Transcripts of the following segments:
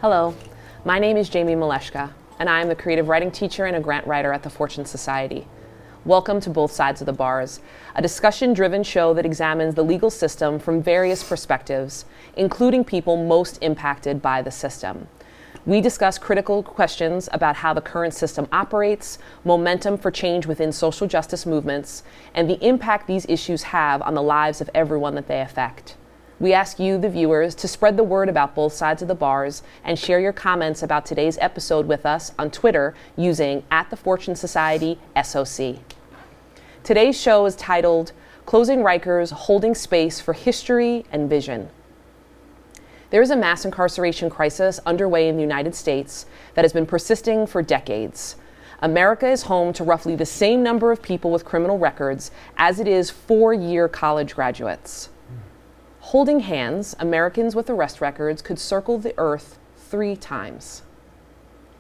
Hello, my name is Jamie Maleshka, and I am the creative writing teacher and a grant writer at the Fortune Society. Welcome to Both Sides of the Bars, a discussion-driven show that examines the legal system from various perspectives, including people most impacted by the system. We discuss critical questions about how the current system operates, momentum for change within social justice movements, and the impact these issues have on the lives of everyone that they affect. We ask you, the viewers, to spread the word about Both Sides of the Bars and share your comments about today's episode with us on Twitter using @TheFortuneSocietySOC. Today's show is titled Closing Rikers, Holding Space for History and Vision. There is a mass incarceration crisis underway in the United States that has been persisting for decades. America is home to roughly the same number of people with criminal records as it is four-year college graduates. Holding hands, Americans with arrest records could circle the earth 3 times.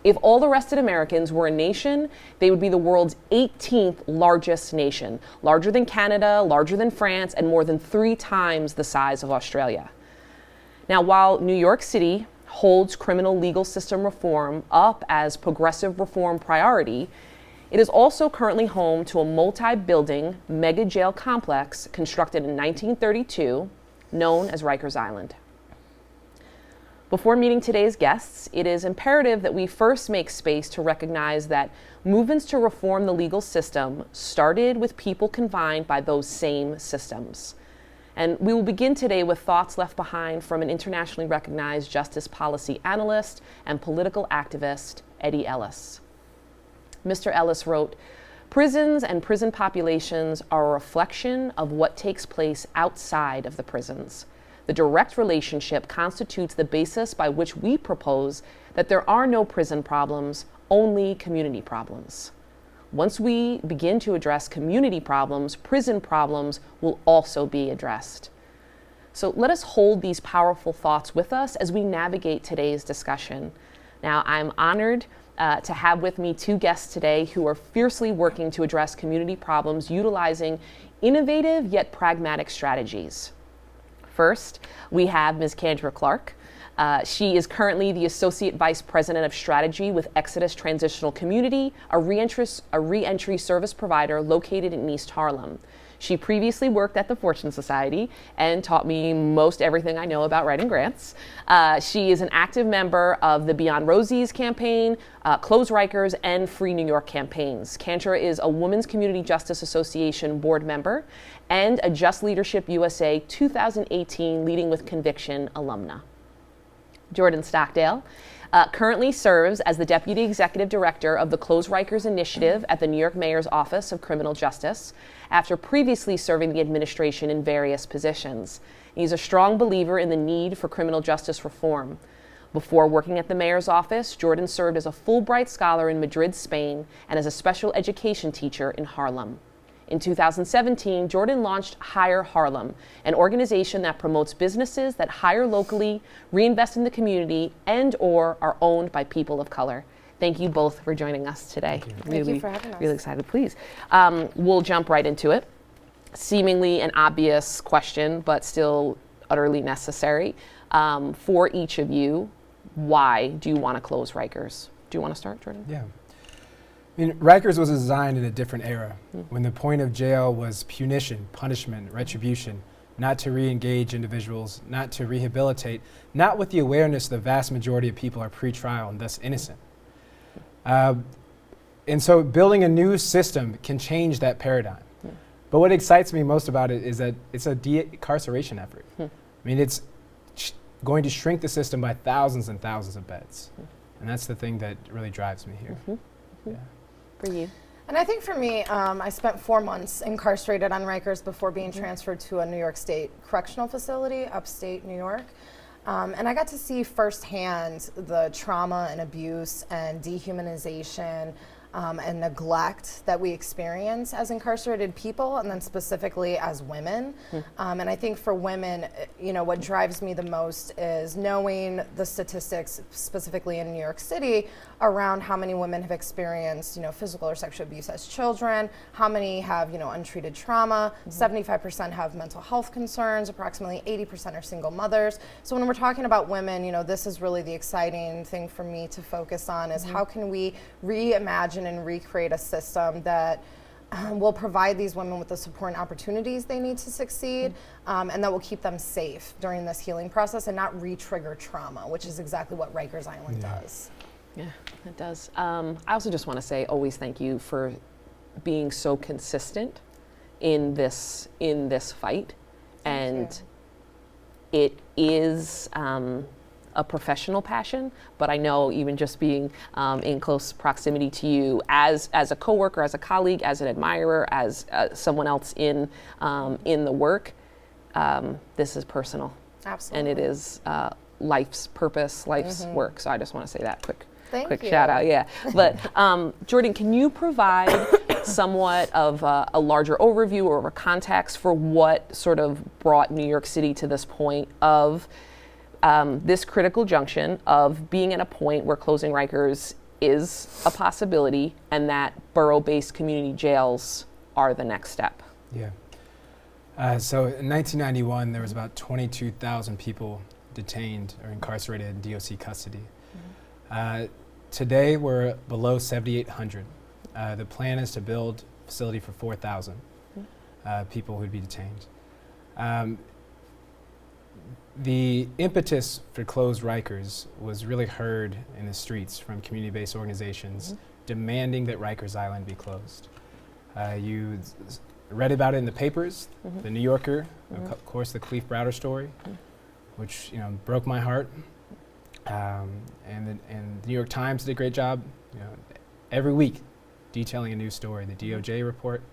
If all arrested Americans were a nation, they would be the world's 18th largest nation, larger than Canada, larger than France, and more than 3 times the size of Australia. Now, while New York City holds criminal legal system reform up as progressive reform priority, it is also currently home to a multi-building mega jail complex constructed in 1932, known as Rikers Island. Before meeting today's guests, it is imperative that we first make space to recognize that movements to reform the legal system started with people confined by those same systems. And we will begin today with thoughts left behind from an internationally recognized justice policy analyst and political activist, Eddie Ellis. Mr. Ellis wrote, "Prisons and prison populations are a reflection of what takes place outside of the prisons. The direct relationship constitutes the basis by which we propose that there are no prison problems, only community problems. Once we begin to address community problems, prison problems will also be addressed." So let us hold these powerful thoughts with us as we navigate today's discussion. Now, I'm honored to have with me 2 guests today who are fiercely working to address community problems utilizing innovative yet pragmatic strategies. First, we have Ms. Kendra Clark. She is currently the Associate Vice President of Strategy with Exodus Transitional Community, a reentry service provider located in East Harlem. She previously worked at the Fortune Society and taught me most everything I know about writing grants. She is an active member of the Beyond Rosie's campaign, Close Rikers, and Free New York campaigns. Kendra is a Women's Community Justice Association board member and a Just Leadership USA 2018 Leading with Conviction alumna. Jordan Stockdale currently serves as the Deputy Executive Director of the Close Rikers Initiative at the New York Mayor's Office of Criminal Justice, after previously serving the administration in various positions. He's a strong believer in the need for criminal justice reform. Before working at the Mayor's Office, Jordan served as a Fulbright Scholar in Madrid, Spain, and as a special education teacher in Harlem. In 2017, Jordan launched Hire Harlem, an organization that promotes businesses that hire locally, reinvest in the community, and/or are owned by people of color. Thank you both for joining us today. Thank you for having us. Really excited, please. We'll jump right into it. Seemingly an obvious question, but still utterly necessary. For each of you, why do you want to close Rikers? Do you want to start, Jordan? Yeah. I mean, Rikers was designed in a different era, when the point of jail was punition, punishment, retribution, not to re-engage individuals, not to rehabilitate, not with the awareness the vast majority of people are pre-trial and thus innocent. And so building a new system can change that paradigm. But what excites me most about it is that it's a de-incarceration effort. I mean, it's going to shrink the system by thousands and thousands of beds. And that's the thing that really drives me here. Yeah. For you? And I think for me, I spent 4 months incarcerated on Rikers before being transferred to a New York State correctional facility, upstate New York. And I got to see firsthand the trauma and abuse and dehumanization and neglect that we experience as incarcerated people, and then specifically as women. And I think for women, what drives me the most is knowing the statistics, specifically in New York City, around how many women have experienced, physical or sexual abuse as children, how many have, untreated trauma, 75% have mental health concerns, approximately 80% are single mothers. So when we're talking about women, this is really the exciting thing for me to focus on, is how can we reimagine and recreate a system that will provide these women with the support and opportunities they need to succeed, and that will keep them safe during this healing process and not re-trigger trauma, which is exactly what Rikers Island does. Yeah, it does. I also just want to say always thank you for being so consistent in this fight. And it is a professional passion, but I know even just being in close proximity to you as a coworker, as a colleague, as an admirer, as someone else in the work, this is personal. Absolutely. And it is life's purpose, life's work. So I just want to say that quick Thank you. shout out. Yeah. But Jordan, can you provide somewhat of a larger overview or a context for what sort of brought New York City to this point of this critical junction of being at a point where closing Rikers is a possibility and that borough-based community jails are the next step? Yeah. So in 1991, there was about 22,000 people detained or incarcerated in DOC custody. Today, we're below 7,800. The plan is to build a facility for 4,000 people who'd be detained. The impetus for closed Rikers was really heard in the streets from community-based organizations demanding that Rikers Island be closed. You read about it in the papers, the New Yorker, of course the Cleve Browder story, which broke my heart. And the New York Times did a great job, every week detailing a new story, the DOJ report.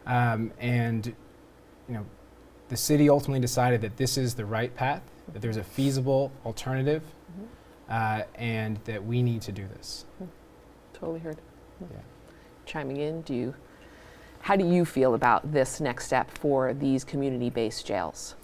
And the city ultimately decided that this is the right path, that there's a feasible alternative, and that we need to do this. Totally heard. Yeah. Chiming in, how do you feel about this next step for these community-based jails?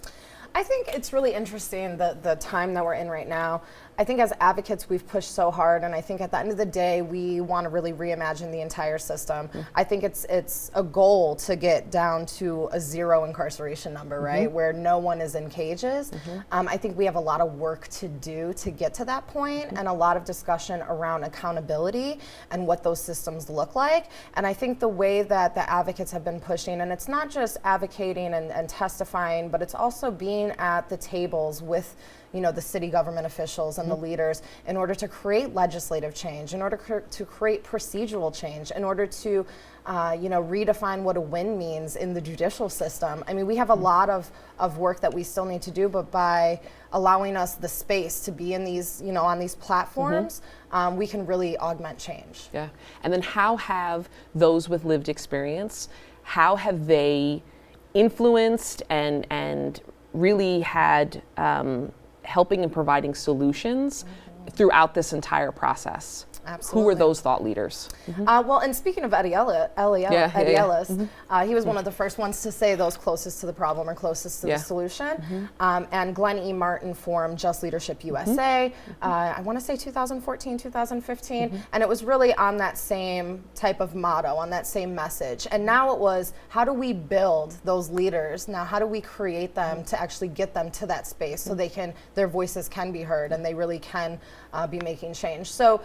I think it's really interesting the time that we're in right now. I think as advocates, we've pushed so hard, and I think at the end of the day, we want to really reimagine the entire system. I think it's a goal to get down to a zero incarceration number, right, where no one is in cages. I think we have a lot of work to do to get to that point, and a lot of discussion around accountability and what those systems look like. And I think the way that the advocates have been pushing, and it's not just advocating and testifying, but it's also being at the tables with the city government officials and the leaders in order to create legislative change, in order to create procedural change, in order to redefine what a win means in the judicial system. I mean, we have a lot of work that we still need to do, but by allowing us the space to be in these, on these platforms, we can really augment change. Yeah. And then how have those with lived experience, how have they influenced and really had helping and providing solutions throughout this entire process? Absolutely. Who were those thought leaders? Well, and speaking of Eddie Ellis, he was one of the first ones to say those closest to the problem or closest to the solution. And Glenn E. Martin formed Just Leadership USA, I want to say 2014, 2015. And it was really on that same type of motto, on that same message. And now it was, how do we build those leaders? Now, how do we create them to actually get them to that space so their voices can be heard and they really can be making change? So,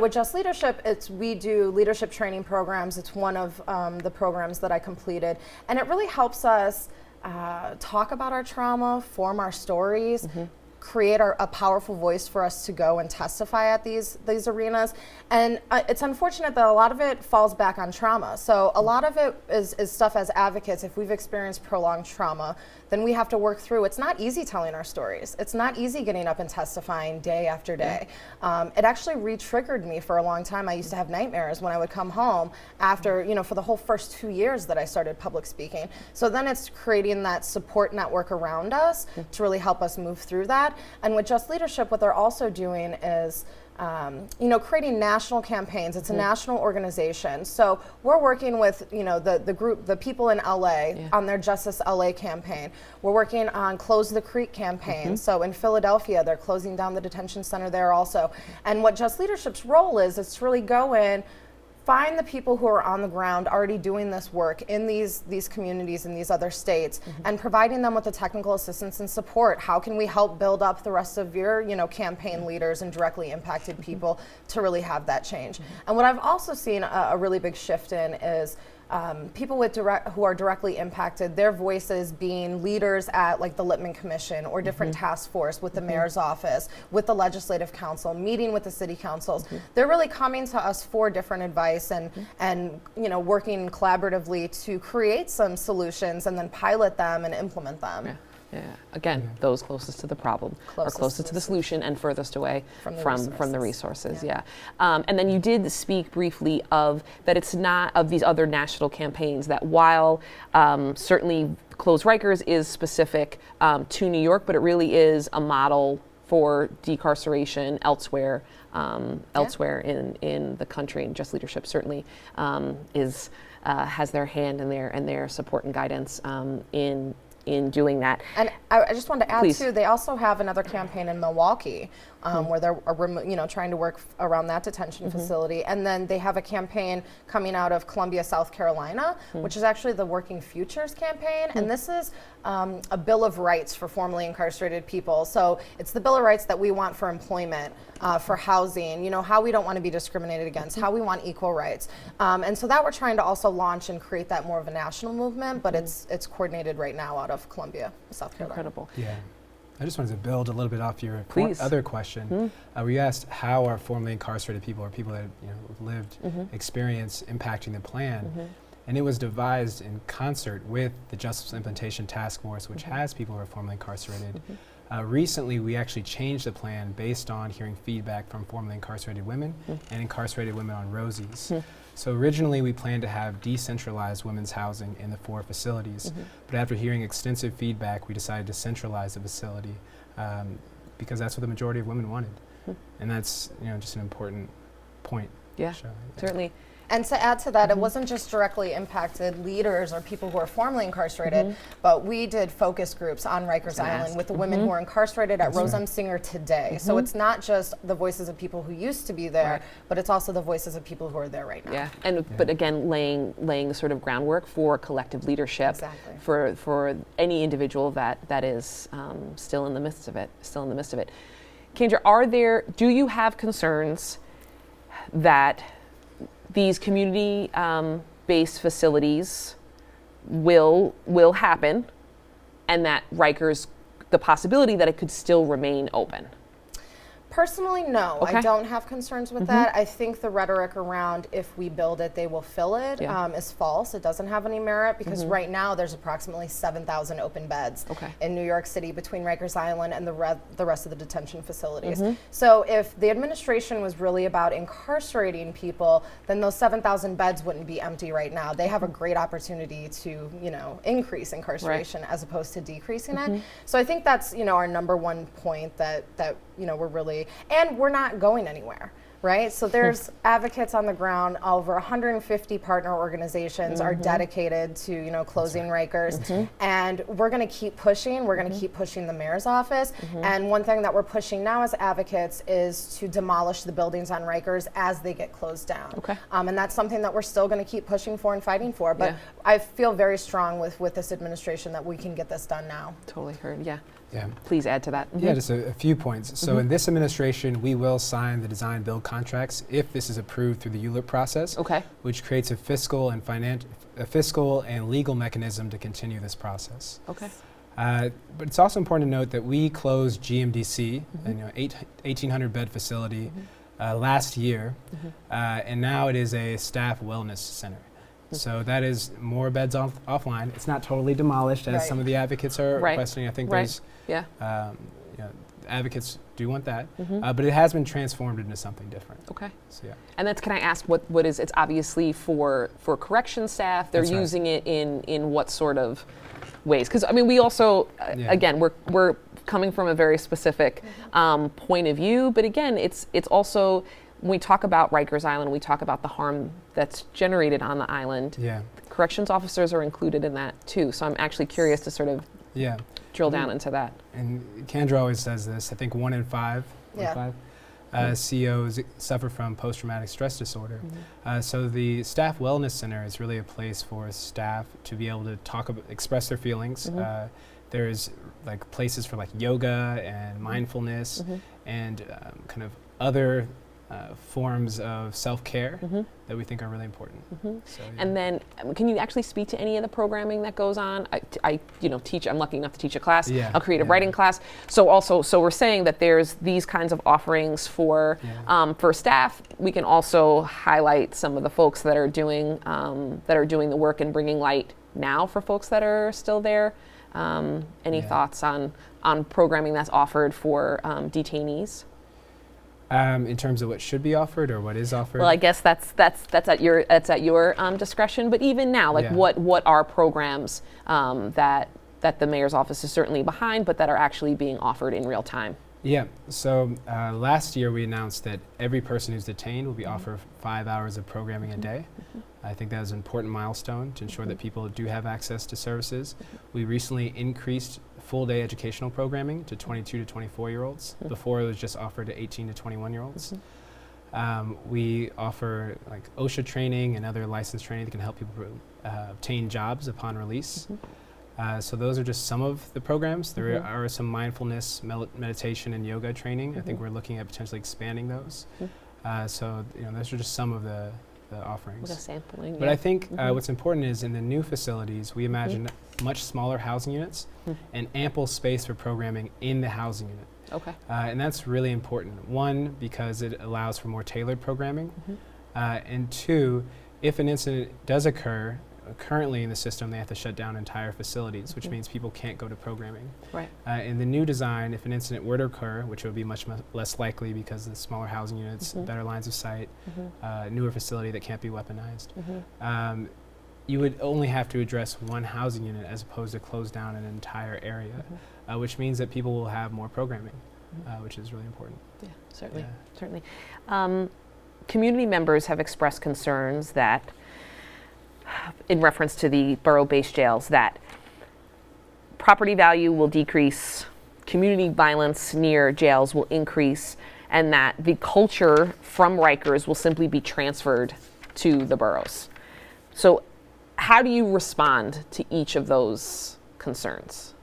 with Just Leadership, we do leadership training programs. It's one of the programs that I completed, and it really helps us talk about our trauma, form our stories, create a powerful voice for us to go and testify at these arenas. And it's unfortunate that a lot of it falls back on trauma. So a lot of it is stuff as advocates. If we've experienced prolonged trauma, then we have to work through. It's not easy telling our stories. It's not easy getting up and testifying day after day. It actually re-triggered me for a long time. I used to have nightmares when I would come home after, for the whole first 2 years that I started public speaking. So then it's creating that support network around us to really help us move through that. And with Just Leadership, what they're also doing is creating national campaigns. It's a national organization. So we're working with, the people in LA on their Justice LA campaign. We're working on Close the Creek campaign. So in Philadelphia, they're closing down the detention center there also. And what Just Leadership's role is to really go in, find the people who are on the ground already doing this work in these communities in these other states, and providing them with the technical assistance and support. How can we help build up the rest of your campaign leaders and directly impacted people to really have that change? And what I've also seen a really big shift in is people who are directly impacted, their voices being leaders at like the Lippman Commission or different task force with the mayor's office, with the legislative council, meeting with the city councils. They're really coming to us for different advice and working collaboratively to create some solutions and then pilot them and implement them. Yeah. Again, those closest to the problem are closest to the solution and furthest away from the resources. And then you did speak briefly of that it's not of these other national campaigns, that while certainly Close Rikers is specific to New York, but it really is a model for decarceration elsewhere in the country. And Just Leadership certainly has their hand and their support and guidance in doing that. And I just wanted to add too, they also have another campaign in Milwaukee where they're trying to work around that detention facility. And then they have a campaign coming out of Columbia, South Carolina, which is actually the Working Futures campaign. And this is a Bill of Rights for formerly incarcerated people. So it's the Bill of Rights that we want for employment, for housing, how we don't want to be discriminated against, how we want equal rights. And so that we're trying to also launch and create that more of a national movement, but it's coordinated right now out of Columbia, South Carolina. Incredible. Yeah. I just wanted to build a little bit off your other question. Where you asked how are formerly incarcerated people or people that have lived experience impacting the plan. And it was devised in concert with the Justice Implementation Task Force, which has people who are formerly incarcerated. Recently, we actually changed the plan based on hearing feedback from formerly incarcerated women and incarcerated women on Rosie's. So originally, we planned to have decentralized women's housing in the 4 facilities. But after hearing extensive feedback, we decided to centralize the facility because that's what the majority of women wanted. And that's just an important point. Yeah, certainly. And to add to that, it wasn't just directly impacted leaders or people who are formerly incarcerated, but we did focus groups on Rikers Island with the women who are incarcerated at Rose M. Singer today. So it's not just the voices of people who used to be there, but it's also the voices of people who are there right now. But again, laying the sort of groundwork for collective leadership for any individual that is still in the midst of it. Kendra, do you have concerns that these community-based facilities will happen, and that Rikers, the possibility that it could still remain open? Personally, no. I don't have concerns with that. I think the rhetoric around if we build it, they will fill it is false. It doesn't have any merit because right now there's approximately 7,000 open beds in New York City between Rikers Island and the rest of the detention facilities. So if the administration was really about incarcerating people, then those 7,000 beds wouldn't be empty right now. They have a great opportunity to, increase incarceration as opposed to decreasing it. So I think that's, our number one point that we're really, and we're not going anywhere, right? So there's advocates on the ground. Over 150 partner organizations are dedicated to, closing Rikers. And we're going to keep pushing. We're going to keep pushing the mayor's office. And one thing that we're pushing now as advocates is to demolish the buildings on Rikers as they get closed down. And that's something that we're still going to keep pushing for and fighting for. But I feel very strong with this administration that we can get this done now. Totally heard. Please add to that. Yeah, just a few points. So in this administration, we will sign the design build contracts if this is approved through the ULIP process, which creates a fiscal and legal mechanism to continue this process. But it's also important to note that we closed GMDC, an 1,800 bed facility last year, and now it is a staff wellness center. So that is more beds offline. It's not totally demolished as some of the advocates are requesting. I think there's, advocates do want that, but it has been transformed into something different. So, and that's, can I ask what is, it's obviously for correction staff, they're using it in what sort of ways? Because I mean, we also, again, we're coming from a very specific point of view. But again, it's also, when we talk about Rikers Island, we talk about the harm that's generated on the island. Yeah. Corrections officers are included in that too. So I'm actually curious to sort of drill down into that. And Kendra always says this, I think 1 in 5, COs suffer from post-traumatic stress disorder. So the Staff Wellness Center is really a place for staff to be able to express their feelings. There's like places for like yoga and mindfulness and kind of other forms of self-care that we think are really important. So, and then, can you actually speak to any of the programming that goes on? I teach. I'm lucky enough to teach a class, a creative writing class. So we're saying that there's these kinds of offerings for staff. We can also highlight some of the folks that are doing the work and bringing light now for folks that are still there. Any thoughts on programming that's offered for detainees? In terms of what should be offered or what is offered? Well, I guess that's at your discretion. But even now, like what are programs that the mayor's office is certainly behind, but that are actually being offered in real time? Yeah. So last year we announced that every person who's detained will be offered 5 hours of programming a day. I think that is an important milestone to ensure that people do have access to services. We recently increased full-day educational programming to 22 to 24-year-olds. Before, it was just offered to 18 to 21-year-olds. We offer like OSHA training and other license training that can help people obtain jobs upon release. So those are just some of the programs. There are some mindfulness, meditation, and yoga training. I think we're looking at potentially expanding those. So those are just some of the offerings. The sampling. But I think what's important is in the new facilities, we imagine much smaller housing units and ample space for programming in the housing unit. Okay. And that's really important. One, because it allows for more tailored programming. And two, if an incident does occur, currently in the system they have to shut down entire facilities, which means people can't go to programming. Right. In the new design, if an incident were to occur, which would be much less likely because of the smaller housing units, better lines of sight, newer facility that can't be weaponized, you would only have to address one housing unit as opposed to close down an entire area, which means that people will have more programming, which is really important. Yeah, certainly. Community members have expressed concerns that, in reference to the borough-based jails, that property value will decrease, community violence near jails will increase, and that the culture from Rikers will simply be transferred to the boroughs. So how do you respond to each of those concerns?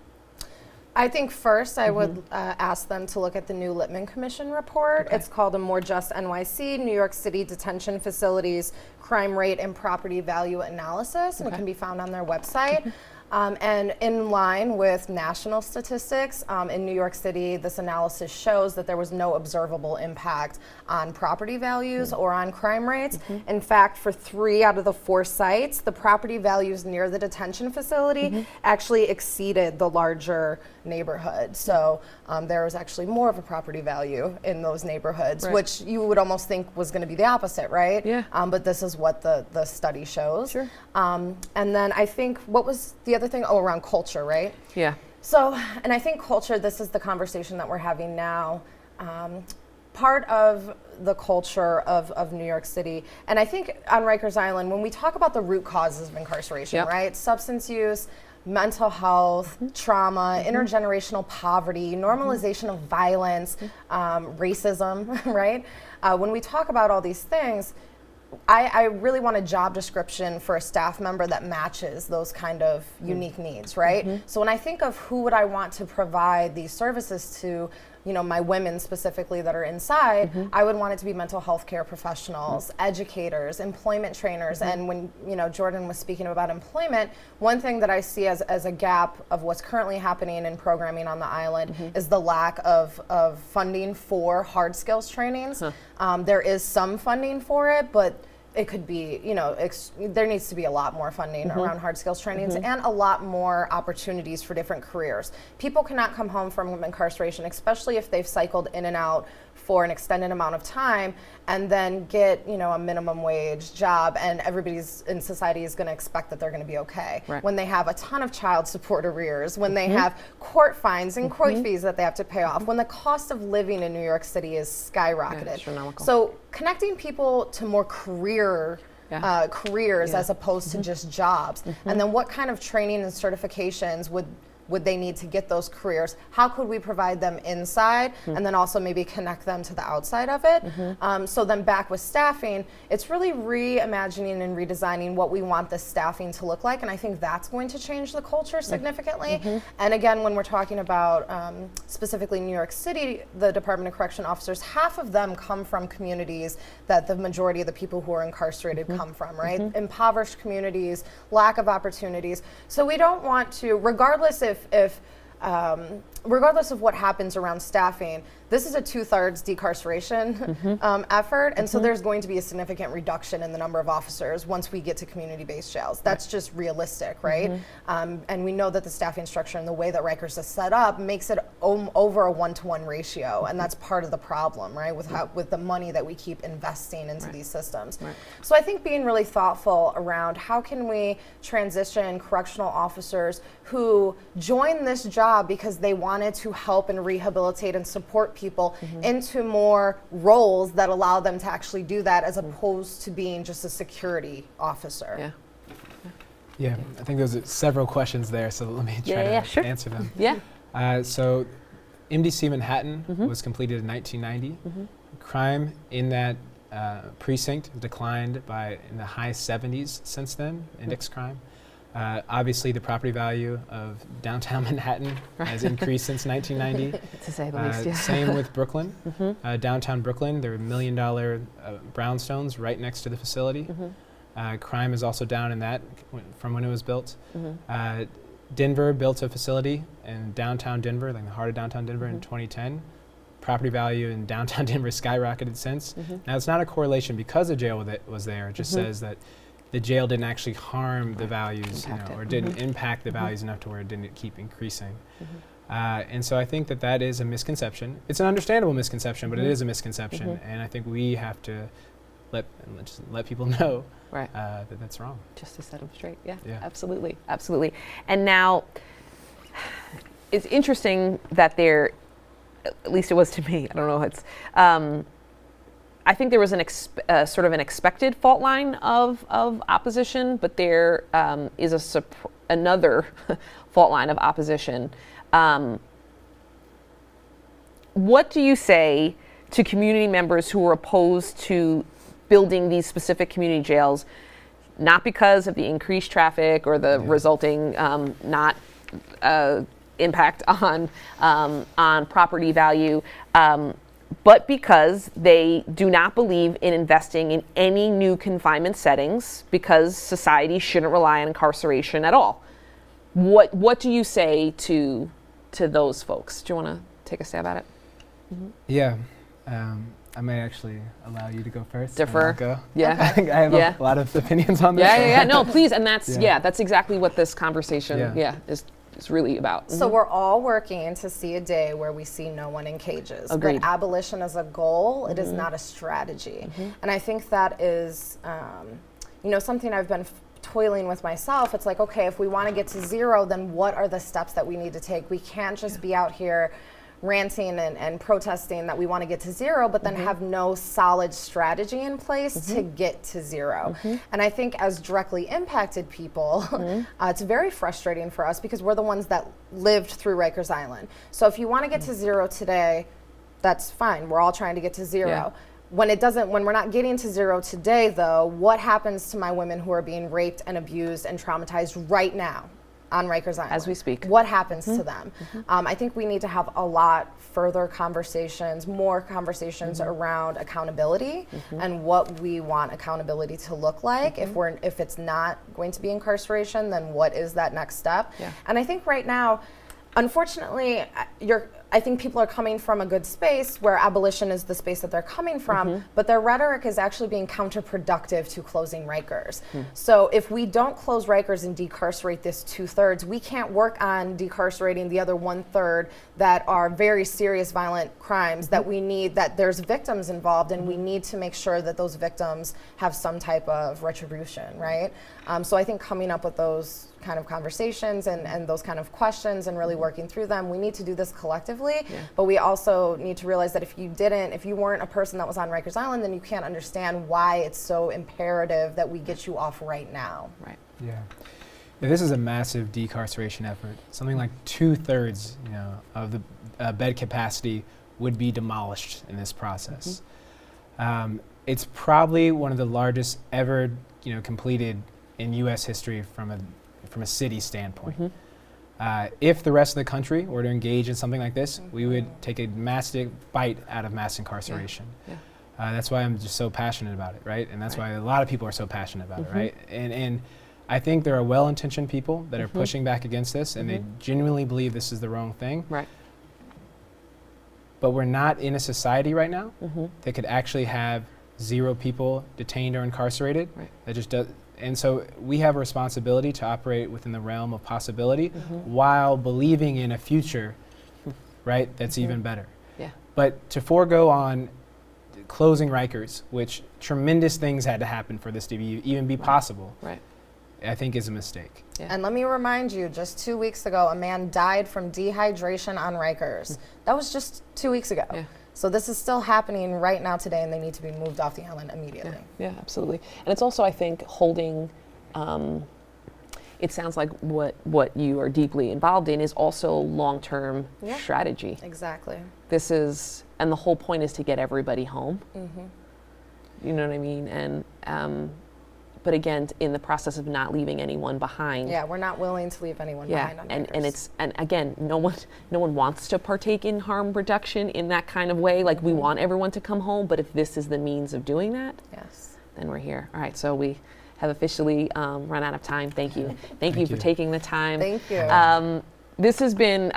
I think first I would ask them to look at the new Littman Commission report. It's called A More Just NYC, New York City Detention Facilities Crime Rate and Property Value Analysis, and it can be found on their website. And in line with national statistics, in New York City, this analysis shows that there was no observable impact on property values or on crime rates. In fact, for 3 out of the 4 sites, the property values near the detention facility actually exceeded the larger neighborhood. So there was actually more of a property value in those neighborhoods, which you would almost think was going to be the opposite, right? Yeah. But this is what the study shows. Sure. And then I think, what was the other thing? Oh, around culture, right? Yeah. So, and I think culture, this is the conversation that we're having now. Part of the culture of New York City, and I think on Rikers Island, when we talk about the root causes of incarceration, right? Substance use, mental health, trauma, intergenerational poverty, normalization of violence, racism, right? When we talk about all these things, I really want a job description for a staff member that matches those kind of unique needs, right? So when I think of who would I want to provide these services to, my women specifically that are inside, I would want it to be mental health care professionals, educators, employment trainers. And when, Jordan was speaking about employment, one thing that I see as a gap of what's currently happening in programming on the island is the lack of funding for hard skills trainings. There is some funding for it, but it could be, there needs to be a lot more funding around hard skills trainings and a lot more opportunities for different careers. People cannot come home from incarceration, especially if they've cycled in and out for an extended amount of time, and then get a minimum wage job, and everybody's in society is going to expect that they're going to be okay. Right. When they have a ton of child support arrears, when they have court fines and court fees that they have to pay off, when the cost of living in New York City is skyrocketed. Yeah, so connecting people to more careers as opposed to just jobs, and then what kind of training and certifications would they need to get those careers? How could we provide them inside and then also maybe connect them to the outside of it? So then back with staffing, it's really reimagining and redesigning what we want the staffing to look like, and I think that's going to change the culture significantly. And again, when we're talking about specifically New York City, the Department of Correction officers, half of them come from communities that the majority of the people who are incarcerated come from, right? Impoverished communities, lack of opportunities. So we don't want to, regardless regardless of what happens around staffing, this is a 2/3 decarceration effort, and so there's going to be a significant reduction in the number of officers once we get to community-based jails. That's just realistic, right? And we know that the staffing structure and the way that Rikers is set up makes it over a 1-to-1 ratio, and that's part of the problem, right? With the money that we keep investing into these systems. So I think being really thoughtful around how can we transition correctional officers who join this job because they wanted to help and rehabilitate and support people into more roles that allow them to actually do that, as opposed to being just a security officer. Yeah, I think there's several questions there, so let me try to answer them. So MDC Manhattan was completed in 1990. Crime in that precinct declined in the high 70s since then, index crime. Obviously, the property value of downtown Manhattan has increased since 1990. To say the least, Same with Brooklyn. Downtown Brooklyn, there are $1 million brownstones right next to the facility. Crime is also down in that from when it was built. Denver built a facility in downtown Denver, like the heart of downtown Denver, in 2010. Property value in downtown Denver skyrocketed since. Now, it's not a correlation because the jail was there. It just says that the jail didn't actually harm the values, or didn't impact the values enough to where it didn't keep increasing. And so I think that is a misconception. It's an understandable misconception, but it is a misconception, and I think we have to let people know that that's wrong. Just to set them straight. Yeah, absolutely. And now, it's interesting that there, at least it was to me, I don't know, it's I think there was sort of an expected fault line of opposition, but there is another fault line of opposition. What do you say to community members who are opposed to building these specific community jails, not because of the increased traffic or the resulting not impact on property value, but because they do not believe in investing in any new confinement settings, because society shouldn't rely on incarceration at all? What do you say to those folks? Do you want to take a stab at it? Yeah, I may actually allow you to go first. Defer. Go. Yeah. I think I have a lot of opinions on this. No, please, and that's that's exactly what this conversation is really about. So we're all working to see a day where we see no one in cages. Agreed. But abolition as a goal, it is not a strategy. And I think that is, something I've been toiling with myself. It's like, okay, if we want to get to zero, then what are the steps that we need to take? We can't just be out here ranting and protesting that we want to get to zero, but then have no solid strategy in place to get to zero. And I think as directly impacted people, it's very frustrating for us because we're the ones that lived through Rikers Island. So if you want to get to zero today, that's fine. We're all trying to get to zero. When we're not getting to zero today, though, what happens to my women who are being raped and abused and traumatized right now on Rikers Island? As we speak. What happens to them? I think we need to have a lot further conversations, more conversations around accountability and what we want accountability to look like. If it's not going to be incarceration, then what is that next step? And I think right now, unfortunately, I think people are coming from a good space where abolition is the space that they're coming from, but their rhetoric is actually being counterproductive to closing Rikers. So if we don't close Rikers and decarcerate this 2/3, we can't work on decarcerating the other 1/3 that are very serious violent crimes that we need, that there's victims involved, and we need to make sure that those victims have some type of retribution, right? So I think coming up with those kind of conversations and those kind of questions and really working through them, we need to do this collectively, but we also need to realize that if you weren't a person that was on Rikers Island, then you can't understand why it's so imperative that we get you off right now. Right. Yeah. This is a massive decarceration effort. Something like 2/3, of the bed capacity would be demolished in this process. It's probably one of the largest ever, completed in U.S. history from a city standpoint. If the rest of the country were to engage in something like this, we would take a massive bite out of mass incarceration. That's why I'm just so passionate about it, right? And that's why a lot of people are so passionate about it, right? And I think there are well-intentioned people that are pushing back against this, and they genuinely believe this is the wrong thing. Right. But we're not in a society right now that could actually have 0 people detained or incarcerated. Right. That just does. And so we have a responsibility to operate within the realm of possibility while believing in a future, right, that's even better. Yeah. But to forego on closing Rikers, which tremendous things had to happen for this to even be possible, Right. I think is a mistake. Yeah. And let me remind you, just 2 weeks ago, a man died from dehydration on Rikers. That was just 2 weeks ago. Yeah. So this is still happening right now today, and they need to be moved off the island immediately. Yeah, absolutely. And it's also, I think, holding, it sounds like what you are deeply involved in is also long-term strategy. Exactly. This is, and the whole point is to get everybody home. You know what I mean? And, but again, in the process of not leaving anyone behind. Yeah, we're not willing to leave anyone behind on Rikers. And again, no one wants to partake in harm reduction in that kind of way. Like, we want everyone to come home, but if this is the means of doing that, then we're here. All right, so we have officially run out of time. Thank you. Thank you for taking the time. Thank you. This has been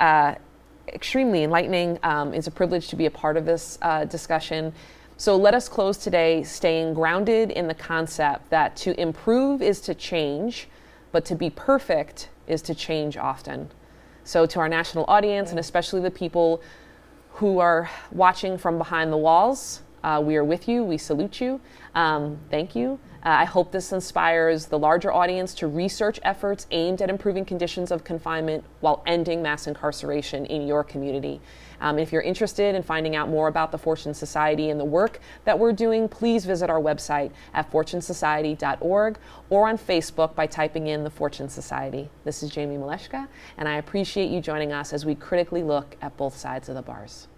extremely enlightening. It's a privilege to be a part of this discussion. So let us close today staying grounded in the concept that to improve is to change, but to be perfect is to change often. So to our national audience, and especially the people who are watching from behind the walls, we are with you. We salute you. Thank you. I hope this inspires the larger audience to research efforts aimed at improving conditions of confinement while ending mass incarceration in your community. If you're interested in finding out more about the Fortune Society and the work that we're doing, please visit our website at fortunesociety.org or on Facebook by typing in the Fortune Society. This is Jamie Maleshka, and I appreciate you joining us as we critically look at both sides of the bars.